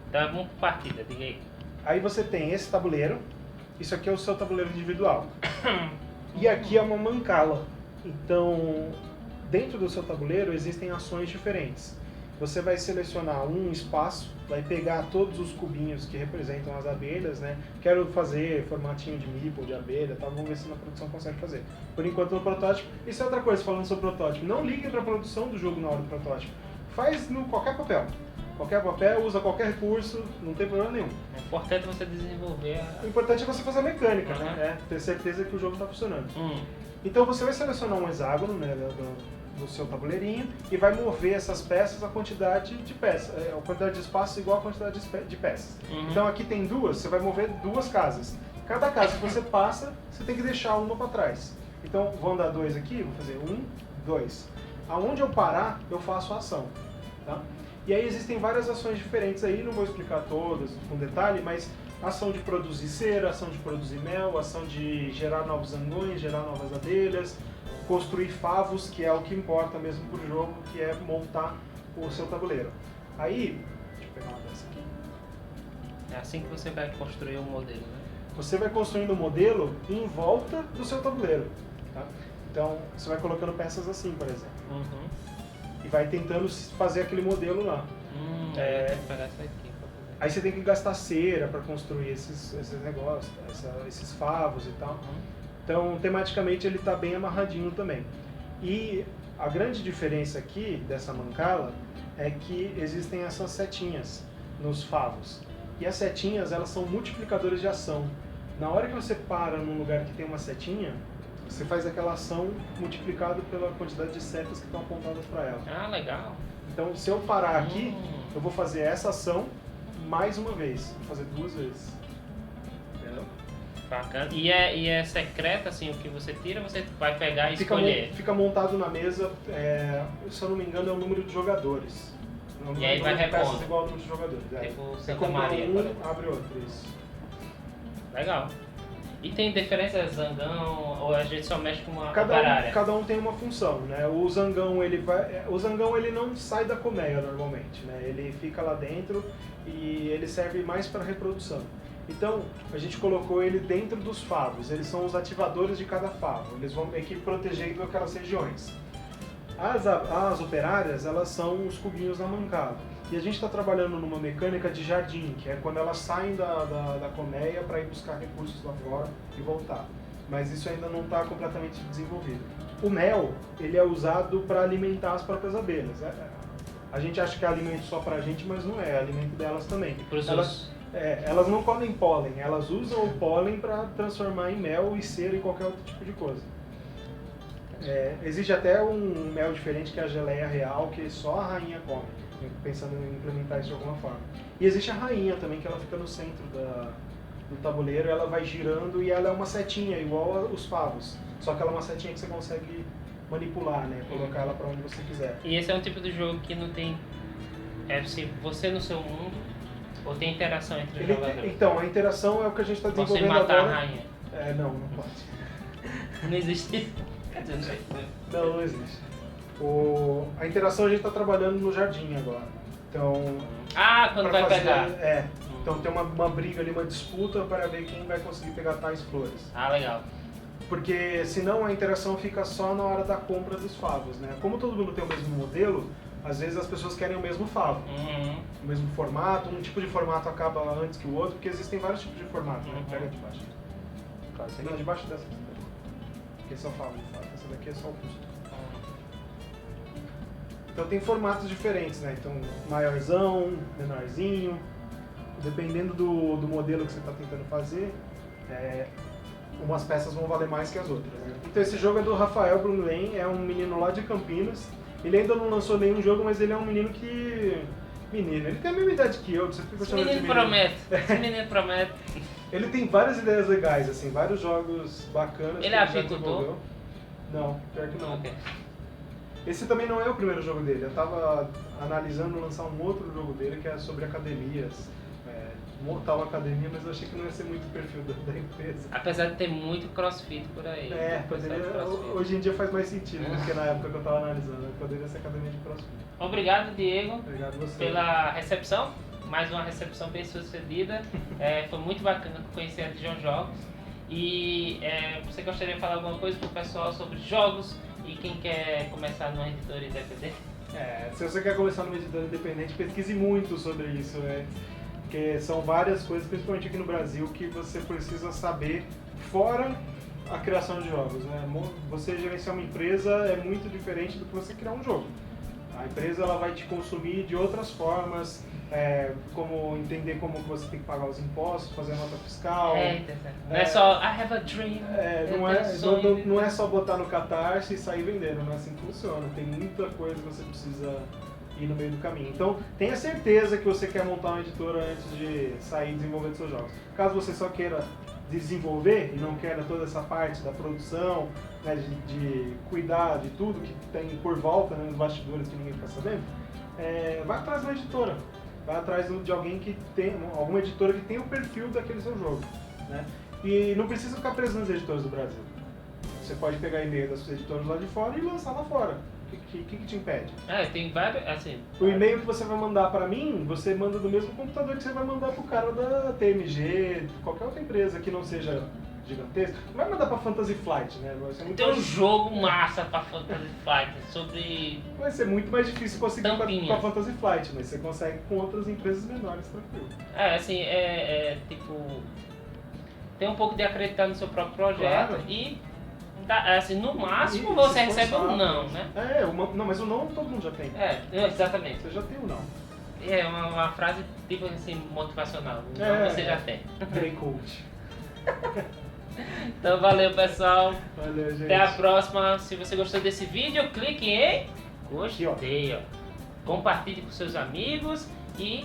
Speaker 1: Então vamos por partida, diga aí.
Speaker 2: Aí você tem esse tabuleiro, isso aqui é o seu tabuleiro individual. E aqui é uma mancala. Então, dentro do seu tabuleiro existem ações diferentes. Você vai selecionar um espaço, vai pegar todos os cubinhos que representam as abelhas, né? Quero fazer formatinho de meeple, de abelha, tá? Vamos ver se na produção consegue fazer. Por enquanto no protótipo, isso é outra coisa, falando sobre protótipo. Não ligue para a produção do jogo na hora do protótipo. Faz no qualquer papel. Qualquer papel, usa qualquer recurso, não tem problema nenhum.
Speaker 1: É importante você desenvolver
Speaker 2: O importante é você fazer a mecânica, né? Ter certeza que o jogo está funcionando. Então você vai selecionar um hexágono, né, do seu tabuleirinho e vai mover essas peças a quantidade de peças, a quantidade de espaço igual a quantidade de peças. Então aqui tem duas, você vai mover duas casas. Cada casa que você passa, você tem que deixar uma para trás. Então vou andar dois aqui, vou fazer 1, 2. Aonde eu parar, eu faço a ação. Tá? E aí existem várias ações diferentes aí, não vou explicar todas com detalhe, mas ação de produzir cera, ação de produzir mel, ação de gerar novos zangões, gerar novas abelhas, construir favos, que é o que importa mesmo pro jogo, que é montar o seu tabuleiro. Aí, deixa eu pegar uma dessa aqui.
Speaker 1: É assim que você vai construir um modelo, né?
Speaker 2: Você vai construindo um modelo em volta do seu tabuleiro. Tá? Então, você vai colocando peças assim, por exemplo. E vai tentando fazer aquele modelo lá.
Speaker 1: Aí eu tenho que pegar essa aqui.
Speaker 2: Aí você tem que gastar cera para construir esses negócios, esses favos e tal. Então, tematicamente, ele está bem amarradinho também. E a grande diferença aqui dessa mancala é que existem essas setinhas nos favos. E as setinhas, elas são multiplicadores de ação. Na hora que você para num lugar que tem uma setinha, você faz aquela ação multiplicado pela quantidade de setas que estão apontadas para ela.
Speaker 1: Ah, legal.
Speaker 2: Então, se eu parar aqui, eu vou fazer essa ação mais uma vez. Vou fazer 2 vezes. Entendeu?
Speaker 1: Bacana. E é secreto, assim, o que você tira, você vai pegar e escolher?
Speaker 2: Fica montado na mesa, se eu não me engano, é o número de jogadores.
Speaker 1: E aí vai repondo.
Speaker 2: Igual ao número de jogadores.
Speaker 1: Tipo
Speaker 2: Você
Speaker 1: Santa
Speaker 2: compra
Speaker 1: Maria, por exemplo.
Speaker 2: abre outro, isso.
Speaker 1: Legal. E tem diferença zangão ou a gente só mexe com uma baralha?
Speaker 2: Cada um tem uma função, né? O zangão ele não sai da colmeia normalmente, né? Ele fica lá dentro e ele serve mais para reprodução. Então a gente colocou ele dentro dos favos. Eles são os ativadores de cada favo. Eles vão meio que protegendo aquelas regiões. As operárias, elas são os cubinhos na mancada. E a gente está trabalhando numa mecânica de jardim, que é quando elas saem da colmeia para ir buscar recursos lá fora e voltar. Mas isso ainda não está completamente desenvolvido. O mel, ele é usado para alimentar as próprias abelhas. A gente acha que é alimento só para a gente, mas não é alimento delas também. Elas não comem pólen, elas usam o pólen para transformar em mel e cera e qualquer outro tipo de coisa. Existe até um mel diferente que é a geleia real, que só a rainha come, pensando em implementar isso de alguma forma. E existe a rainha também, que ela fica no centro do tabuleiro, ela vai girando e ela é uma setinha, igual os favos. Só que ela é uma setinha que você consegue manipular, né? Colocar ela para onde você quiser.
Speaker 1: E esse é um tipo de jogo que não tem... você no seu mundo, ou tem interação entre os jogadores?
Speaker 2: Então, a interação é o que a gente está desenvolvendo
Speaker 1: agora. Você matar
Speaker 2: agora.
Speaker 1: a rainha?
Speaker 2: Não pode.
Speaker 1: Não existe isso? Quer dizer, não sei.
Speaker 2: Não existe. A interação a gente está trabalhando no jardim agora. Então...
Speaker 1: quando vai pegar.
Speaker 2: Então tem uma briga ali, uma disputa para ver quem vai conseguir pegar tais flores.
Speaker 1: Legal.
Speaker 2: Porque senão a interação fica só na hora da compra dos favos, né? Como todo mundo tem o mesmo modelo, às vezes as pessoas querem o mesmo favo, o mesmo formato, um tipo de formato acaba antes que o outro, porque existem vários tipos de formato, né? Pega de baixo. Não, de baixo dessa aqui. Porque esse é o favo de fato, essa daqui é só o busto. Então tem formatos diferentes, né? Então maiorzão, menorzinho, dependendo do modelo que você está tentando fazer, umas peças vão valer mais que as outras, né? Então esse jogo é do Rafael Brunlen, é um menino lá de Campinas. Ele ainda não lançou nenhum jogo, mas ele é um menino que... Menino, ele tem a mesma idade que eu, você fica
Speaker 1: Esse
Speaker 2: chamando de
Speaker 1: menino promete, esse menino promete.
Speaker 2: Ele tem várias ideias legais, assim, vários jogos bacanas.
Speaker 1: Ele é apicultor?
Speaker 2: Não, pior que não.
Speaker 1: Ok.
Speaker 2: Esse também não é o primeiro jogo dele, eu tava analisando lançar um outro jogo dele que é sobre academias. Montar uma academia, mas eu achei que não ia ser muito o perfil da empresa.
Speaker 1: Apesar de ter muito crossfit por aí.
Speaker 2: Hoje em dia faz mais sentido do que na época que eu tava analisando. Poderia ser academia de crossfit.
Speaker 1: Obrigado, Diego,
Speaker 2: Obrigado a você.
Speaker 1: pela recepção. Mais uma recepção bem sucedida. Foi muito bacana conhecer a Dijon Jogos. E você gostaria de falar alguma coisa pro pessoal sobre jogos e quem quer começar numa editora independente?
Speaker 2: Se você quer começar numa editora independente, pesquise muito sobre isso, porque são várias coisas, principalmente aqui no Brasil, que você precisa saber fora a criação de jogos, né? Você gerenciar uma empresa é muito diferente do que você criar um jogo. A empresa ela vai te consumir de outras formas, como entender como você tem que pagar os impostos, fazer a nota fiscal.
Speaker 1: Não é só I have a dream.
Speaker 2: Não é só botar no Catarse e sair vendendo, não é assim que funciona. Tem muita coisa que você precisa ir no meio do caminho. Então, tenha certeza que você quer montar uma editora antes de sair desenvolvendo seus jogos. Caso você só queira desenvolver e não queira toda essa parte da produção, né, de cuidar de tudo que tem por volta, né, nos bastidores que ninguém fica sabendo, vai atrás de uma editora. Vai atrás de alguém que tem, alguma editora que tem o perfil daquele seu jogo, né? E não precisa ficar preso nas editoras do Brasil. Você pode pegar e-mail das suas editoras lá de fora e lançar lá fora. O que te impede?
Speaker 1: Tem vários, assim...
Speaker 2: O e-mail que você vai mandar para mim, você manda do mesmo computador que você vai mandar pro cara da TMG, qualquer outra empresa que não seja gigantesca. Não vai mandar pra Fantasy Flight, né? Vai ser muito
Speaker 1: Tem um jogo massa pra Fantasy Flight sobre...
Speaker 2: Vai ser muito mais difícil conseguir com a
Speaker 1: Tampinhas.
Speaker 2: Fantasy Flight, mas você consegue com outras empresas menores, tranquilo.
Speaker 1: Tipo... Tem um pouco de acreditar no seu próprio projeto
Speaker 2: Claro.
Speaker 1: e... Assim, no máximo
Speaker 2: E
Speaker 1: você
Speaker 2: se
Speaker 1: recebe
Speaker 2: esforçar,
Speaker 1: um não, né?
Speaker 2: Não, mas o não todo mundo já tem.
Speaker 1: Exatamente.
Speaker 2: Você já tem o não.
Speaker 1: É uma frase tipo assim, motivacional. Você já tem.
Speaker 2: Grey Coach.
Speaker 1: Então valeu, pessoal.
Speaker 2: Valeu, gente.
Speaker 1: Até a próxima. Se você gostou desse vídeo, clique em gostei, ó. Compartilhe com seus amigos e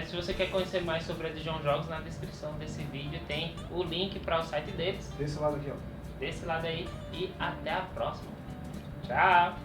Speaker 1: se você quer conhecer mais sobre a Dijon Jogos, na descrição desse vídeo tem o link para o site deles.
Speaker 2: Desse lado aqui, ó.
Speaker 1: Desse lado aí e até a próxima. Tchau!